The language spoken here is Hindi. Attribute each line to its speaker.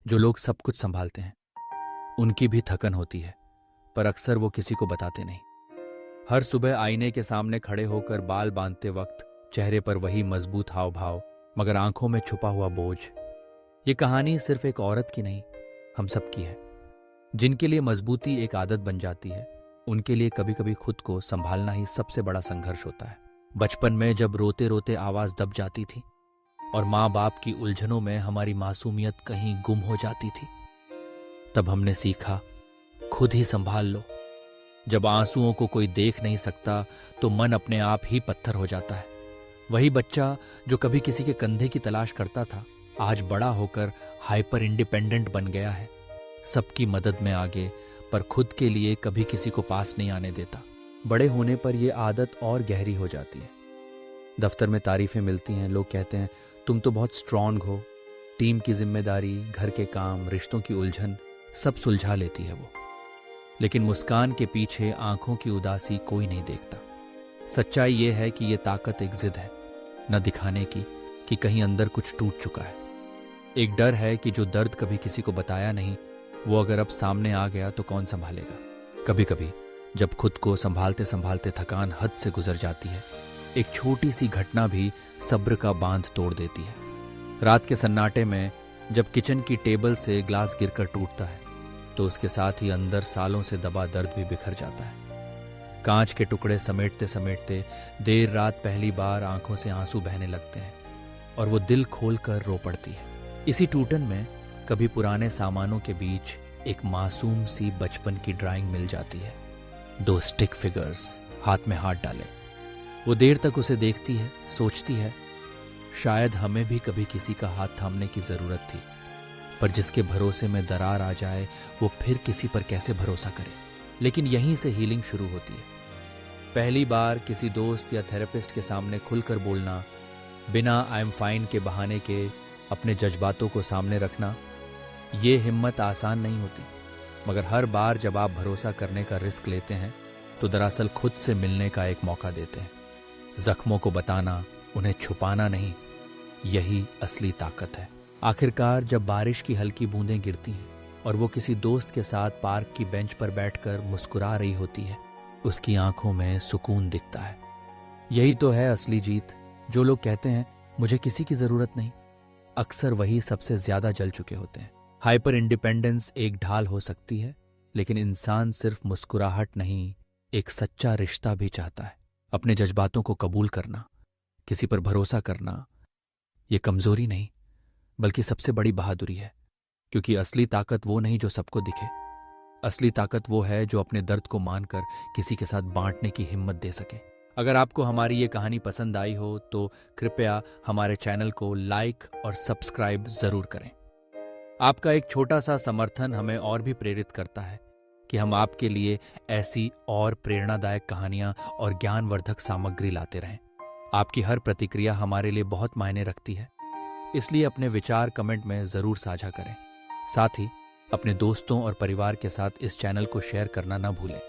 Speaker 1: जो लोग सब कुछ संभालते हैं उनकी भी थकन होती है, पर अक्सर वो किसी को बताते नहीं। हर सुबह आईने के सामने खड़े होकर बाल बांधते वक्त चेहरे पर वही मजबूत हाव भाव, मगर आंखों में छुपा हुआ बोझ। ये कहानी सिर्फ एक औरत की नहीं, हम सब की है। जिनके लिए मजबूती एक आदत बन जाती है, उनके लिए कभी कभी खुद को संभालना ही सबसे बड़ा संघर्ष होता है। बचपन में जब रोते रोते आवाज दब जाती थी और माँ बाप की उलझनों में हमारी मासूमियत कहीं गुम हो जाती थी, तब हमने सीखा खुद ही संभाल लो। जब आंसुओं को कोई देख नहीं सकता तो मन अपने आप ही पत्थर हो जाता है। वही बच्चा जो कभी किसी के कंधे की तलाश करता था, आज बड़ा होकर हाइपर इंडिपेंडेंट बन गया है। सबकी मदद में आगे, पर खुद के लिए कभी किसी को पास नहीं आने देता। बड़े होने पर यह आदत और गहरी हो जाती है। दफ्तर में तारीफें मिलती हैं, लोग कहते हैं तुम तो बहुत स्ट्रांग हो। टीम की जिम्मेदारी, घर के काम, रिश्तों की उलझन सब सुलझा लेती है वो। लेकिन मुस्कान के पीछे आंखों की उदासी कोई नहीं देखता। सच्चाई यह है कि यह ताकत एक जिद है, न दिखाने की कि कहीं अंदर कुछ टूट चुका है। एक डर है कि जो दर्द कभी किसी को बताया नहीं, वो अगर अब सामने आ गया तो कौन संभालेगा। कभी कभी जब खुद को संभालते संभालते थकान हद से गुजर जाती है, एक छोटी सी घटना भी सब्र का बांध तोड़ देती है। रात के सन्नाटे में जब किचन की टेबल से ग्लास गिरकर टूटता है, तो उसके साथ ही अंदर सालों से दबा दर्द भी बिखर जाता है। कांच के टुकड़े समेटते समेटते देर रात पहली बार आंखों से आंसू बहने लगते हैं और वो दिल खोलकर रो पड़ती है। इसी टूटन में कभी पुराने सामानों के बीच एक मासूम सी बचपन की ड्राइंग मिल जाती है। 2 स्टिक फिगर्स हाथ में हाथ डाले। वो देर तक उसे देखती है, सोचती है शायद हमें भी कभी किसी का हाथ थामने की जरूरत थी, पर जिसके भरोसे में दरार आ जाए वो फिर किसी पर कैसे भरोसा करे। लेकिन यहीं से हीलिंग शुरू होती है। पहली बार किसी दोस्त या थेरेपिस्ट के सामने खुलकर बोलना, बिना आई एम फाइन के बहाने के अपने जज्बातों को सामने रखना, ये हिम्मत आसान नहीं होती। मगर हर बार जब आप भरोसा करने का रिस्क लेते हैं तो दरअसल खुद से मिलने का एक मौका देते हैं। जख्मों को बताना, उन्हें छुपाना नहीं, यही असली ताकत है। आखिरकार जब बारिश की हल्की बूंदें गिरती हैं और वो किसी दोस्त के साथ पार्क की बेंच पर बैठकर मुस्कुरा रही होती है, उसकी आंखों में सुकून दिखता है। यही तो है असली जीत। जो लोग कहते हैं मुझे किसी की जरूरत नहीं, अक्सर वही सबसे ज्यादा जल चुके होते हैं। हाइपर इंडिपेंडेंस एक ढाल हो सकती है, लेकिन इंसान सिर्फ मुस्कुराहट नहीं, एक सच्चा रिश्ता भी चाहता है। अपने जज्बातों को कबूल करना, किसी पर भरोसा करना, ये कमजोरी नहीं बल्कि सबसे बड़ी बहादुरी है। क्योंकि असली ताकत वो नहीं जो सबको दिखे। असली ताकत वो है जो अपने दर्द को मानकर किसी के साथ बांटने की हिम्मत दे सके। अगर आपको हमारी ये कहानी पसंद आई हो तो कृपया हमारे चैनल को लाइक और सब्सक्राइब जरूर करें। आपका एक छोटा सा समर्थन हमें और भी प्रेरित करता है कि हम आपके लिए ऐसी और प्रेरणादायक कहानियां और ज्ञानवर्धक सामग्री लाते रहें। आपकी हर प्रतिक्रिया हमारे लिए बहुत मायने रखती है, इसलिए अपने विचार कमेंट में जरूर साझा करें। साथ ही अपने दोस्तों और परिवार के साथ इस चैनल को शेयर करना न भूलें।